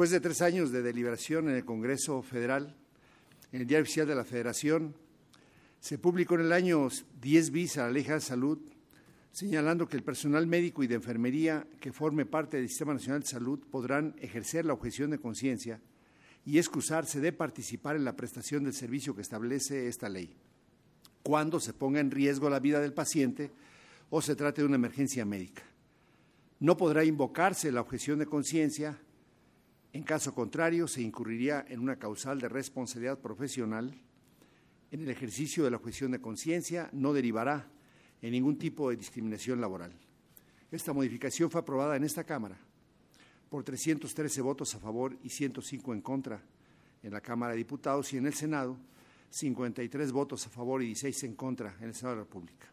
Después de 3 años de deliberación en el Congreso Federal, en el Diario Oficial de la Federación, se publicó en el año 10 bis a la Ley General de Salud, señalando que el personal médico y de enfermería que forme parte del Sistema Nacional de Salud podrán ejercer la objeción de conciencia y excusarse de participar en la prestación del servicio que establece esta ley, cuando se ponga en riesgo la vida del paciente o se trate de una emergencia médica. No podrá invocarse la objeción de conciencia. En caso contrario, se incurriría en una causal de responsabilidad profesional. En el ejercicio de la objeción de conciencia no derivará en ningún tipo de discriminación laboral. Esta modificación fue aprobada en esta Cámara por 313 votos a favor y 105 en contra en la Cámara de Diputados, y en el Senado 53 votos a favor y 16 en contra en el Senado de la República.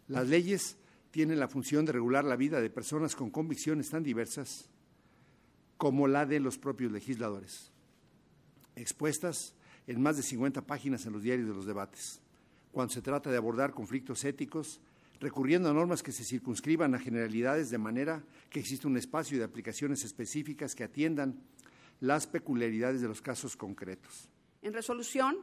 Las leyes tienen la función de regular la vida de personas con convicciones tan diversas como la de los propios legisladores, expuestas en más de 50 páginas en los diarios de los debates, cuando se trata de abordar conflictos éticos, recurriendo a normas que se circunscriban a generalidades de manera que exista un espacio de aplicaciones específicas que atiendan las peculiaridades de los casos concretos. En resolución,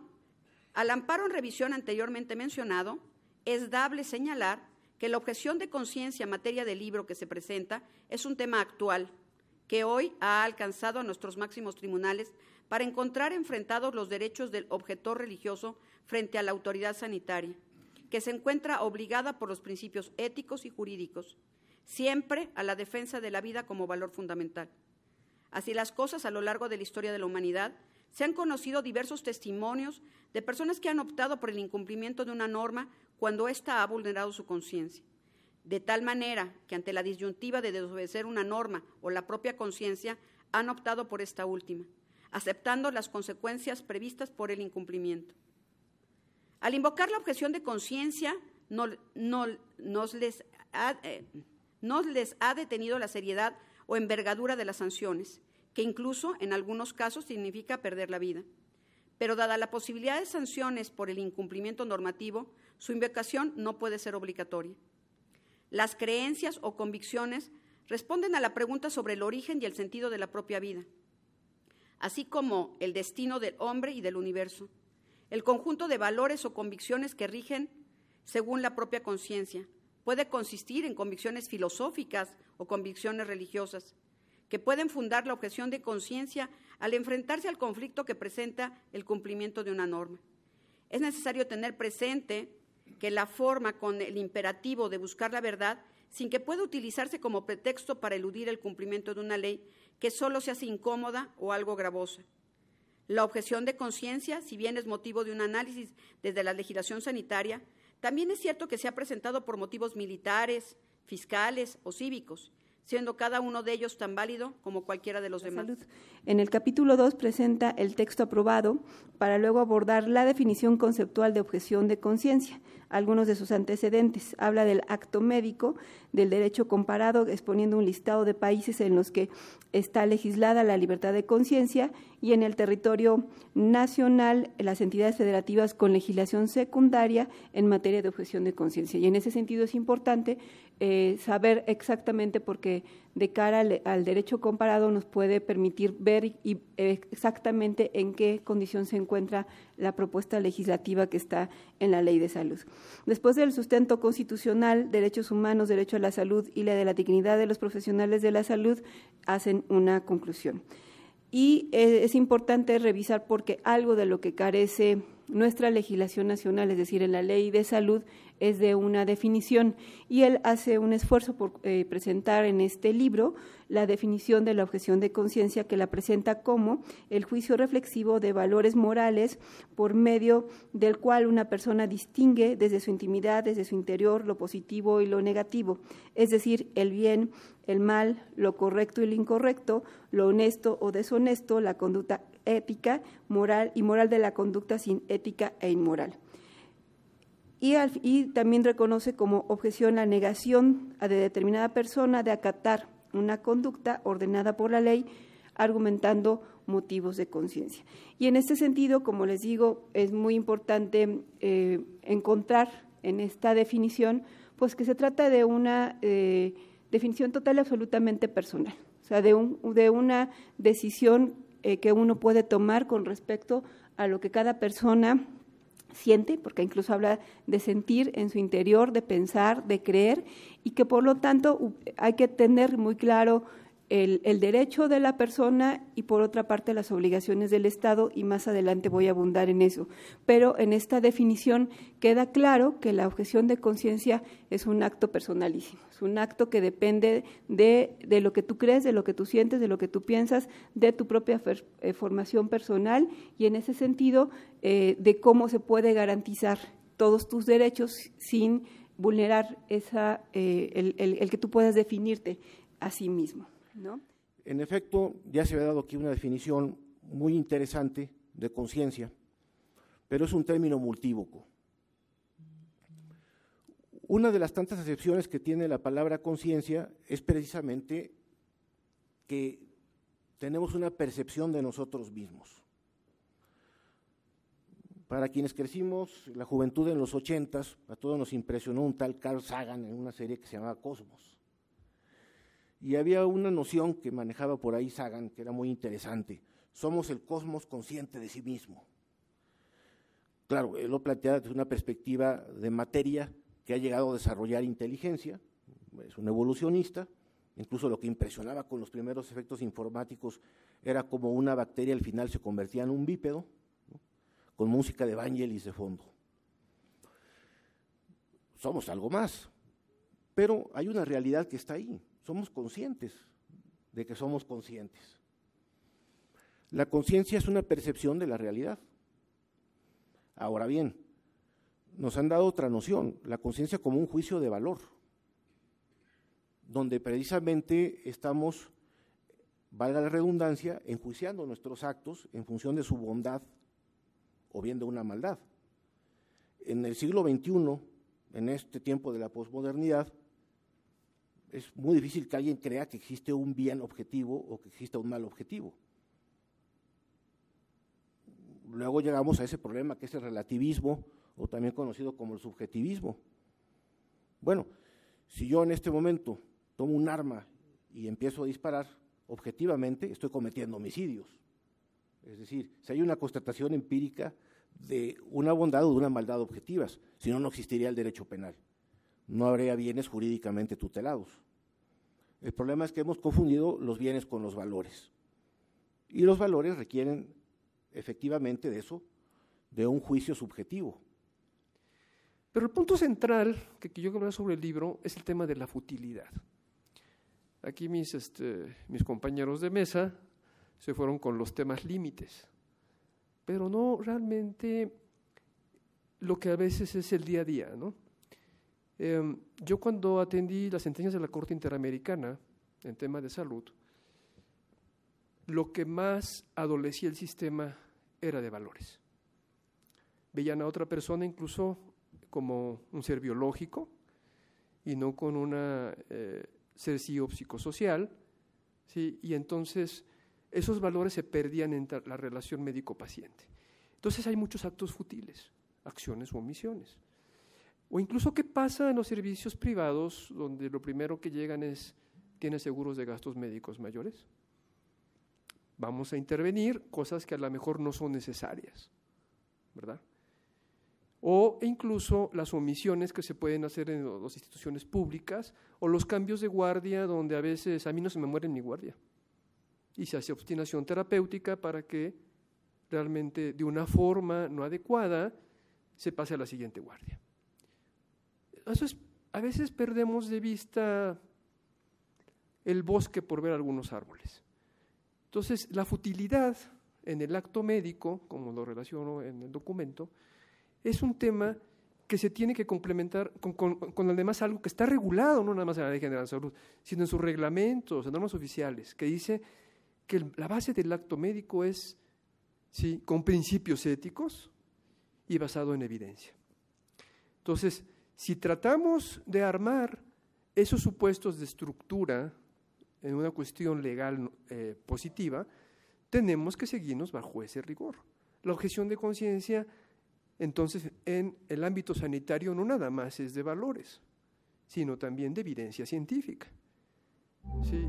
al amparo en revisión anteriormente mencionado, es dable señalar que la objeción de conciencia en materia del libro que se presenta es un tema actual, que hoy ha alcanzado a nuestros máximos tribunales para encontrar enfrentados los derechos del objetor religioso frente a la autoridad sanitaria, que se encuentra obligada por los principios éticos y jurídicos, siempre a la defensa de la vida como valor fundamental. Así las cosas, a lo largo de la historia de la humanidad, se han conocido diversos testimonios de personas que han optado por el incumplimiento de una norma cuando ésta ha vulnerado su conciencia, de tal manera que ante la disyuntiva de desobedecer una norma o la propia conciencia han optado por esta última, aceptando las consecuencias previstas por el incumplimiento. Al invocar la objeción de conciencia, nos les ha detenido la seriedad o envergadura de las sanciones, que incluso en algunos casos significa perder la vida. Pero dada la posibilidad de sanciones por el incumplimiento normativo, su invocación no puede ser obligatoria. Las creencias o convicciones responden a la pregunta sobre el origen y el sentido de la propia vida, así como el destino del hombre y del universo, el conjunto de valores o convicciones que rigen según la propia conciencia. Puede consistir en convicciones filosóficas o convicciones religiosas, que pueden fundar la objeción de conciencia al enfrentarse al conflicto que presenta el cumplimiento de una norma. Es necesario tener presente que la forma con el imperativo de buscar la verdad, sin que pueda utilizarse como pretexto para eludir el cumplimiento de una ley que solo se hace incómoda o algo gravosa. La objeción de conciencia, si bien es motivo de un análisis desde la legislación sanitaria, también es cierto que se ha presentado por motivos militares, fiscales o cívicos, siendo cada uno de ellos tan válido como cualquiera de los demás. Salud. En el capítulo 2 presenta el texto aprobado para luego abordar la definición conceptual de objeción de conciencia, algunos de sus antecedentes. Habla del acto médico, del derecho comparado, exponiendo un listado de países en los que está legislada la libertad de conciencia, y en el territorio nacional las entidades federativas con legislación secundaria en materia de objeción de conciencia. Y en ese sentido es importante saber exactamente, porque de cara al derecho comparado nos puede permitir ver exactamente en qué condición se encuentra la propuesta legislativa que está en la Ley de Salud. Después del sustento constitucional, derechos humanos, derecho a la salud y la de la dignidad de los profesionales de la salud, hacen una conclusión. Y es importante revisar, porque algo de lo que carece nuestra legislación nacional, es decir, en la Ley de Salud, es de una definición, y él hace un esfuerzo por presentar en este libro la definición de la objeción de conciencia, que la presenta como el juicio reflexivo de valores morales por medio del cual una persona distingue desde su intimidad, desde su interior, lo positivo y lo negativo, es decir, el bien, el mal, lo correcto y lo incorrecto, lo honesto o deshonesto, la conducta ética, moral y moral de la conducta sin ética e inmoral. Y también reconoce como objeción la negación de determinada persona de acatar una conducta ordenada por la ley, argumentando motivos de conciencia. Y en este sentido, como les digo, es muy importante encontrar en esta definición, pues que se trata de una definición total y absolutamente personal. o sea, de una decisión que uno puede tomar con respecto a lo que cada persona siente, porque incluso habla de sentir en su interior, de pensar, de creer, y que por lo tanto hay que tener muy claro el derecho de la persona y por otra parte las obligaciones del Estado, y más adelante voy a abundar en eso. Pero en esta definición queda claro que la objeción de conciencia es un acto personalísimo, es un acto que depende de lo que tú crees, de lo que tú sientes, de lo que tú piensas, de tu propia formación personal, y en ese sentido de cómo se puede garantizar todos tus derechos sin vulnerar el que tú puedas definirte a sí mismo, ¿no? En efecto, ya se había dado aquí una definición muy interesante de conciencia, pero es un término multívoco. Una de las tantas acepciones que tiene la palabra conciencia es precisamente que tenemos una percepción de nosotros mismos. Para quienes crecimos, la juventud en los 80s, a todos nos impresionó un tal Carl Sagan en una serie que se llamaba Cosmos. Y había una noción que manejaba por ahí Sagan, que era muy interesante: somos el cosmos consciente de sí mismo. Claro, él lo plantea desde una perspectiva de materia que ha llegado a desarrollar inteligencia, es un evolucionista. Incluso lo que impresionaba con los primeros efectos informáticos era como una bacteria al final se convertía en un bípedo, ¿no?, con música de Vangelis de fondo. Somos algo más, pero hay una realidad que está ahí. Somos conscientes de que somos conscientes. La conciencia es una percepción de la realidad. Ahora bien, nos han dado otra noción, la conciencia como un juicio de valor, donde precisamente estamos, valga la redundancia, enjuiciando nuestros actos en función de su bondad o bien de una maldad. En el siglo XXI, en este tiempo de la posmodernidad, es muy difícil que alguien crea que existe un bien objetivo o que exista un mal objetivo. Luego llegamos a ese problema que es el relativismo, o también conocido como el subjetivismo. Bueno, si yo en este momento tomo un arma y empiezo a disparar, objetivamente estoy cometiendo homicidios. Es decir, si hay una constatación empírica de una bondad o de una maldad objetivas, si no, no existiría el derecho penal. No habría bienes jurídicamente tutelados. El problema es que hemos confundido los bienes con los valores. Y los valores requieren efectivamente de eso, de un juicio subjetivo. Pero el punto central que yo quiero hablar sobre el libro es el tema de la futilidad. Aquí mis compañeros de mesa se fueron con los temas límites, pero no realmente lo que a veces es el día a día, ¿no? Yo cuando atendí las sentencias de la Corte Interamericana en tema de salud, lo que más adolecía el sistema era de valores. Veían a otra persona incluso como un ser biológico y no con una ser psicosocial, ¿sí? Y entonces esos valores se perdían en la relación médico-paciente. Entonces hay muchos actos futiles, acciones u omisiones. O incluso, ¿qué pasa en los servicios privados donde lo primero que llegan es, ¿tiene seguros de gastos médicos mayores? Vamos a intervenir cosas que a lo mejor no son necesarias, ¿verdad? O incluso las omisiones que se pueden hacer en las instituciones públicas, o los cambios de guardia donde a veces a mí no se me muere en mi guardia y se hace obstinación terapéutica para que realmente de una forma no adecuada se pase a la siguiente guardia. Eso es, a veces perdemos de vista el bosque por ver algunos árboles. Entonces, la futilidad en el acto médico, como lo relaciono en el documento, es un tema que se tiene que complementar con además algo que está regulado, no nada más en la Ley General de Salud, sino en sus reglamentos, en normas oficiales, que dice que la base del acto médico es, sí, con principios éticos y basado en evidencia. Entonces, si tratamos de armar esos supuestos de estructura en una cuestión legal positiva, tenemos que seguirnos bajo ese rigor. La objeción de conciencia, entonces, en el ámbito sanitario no nada más es de valores, sino también de evidencia científica. ¿Sí?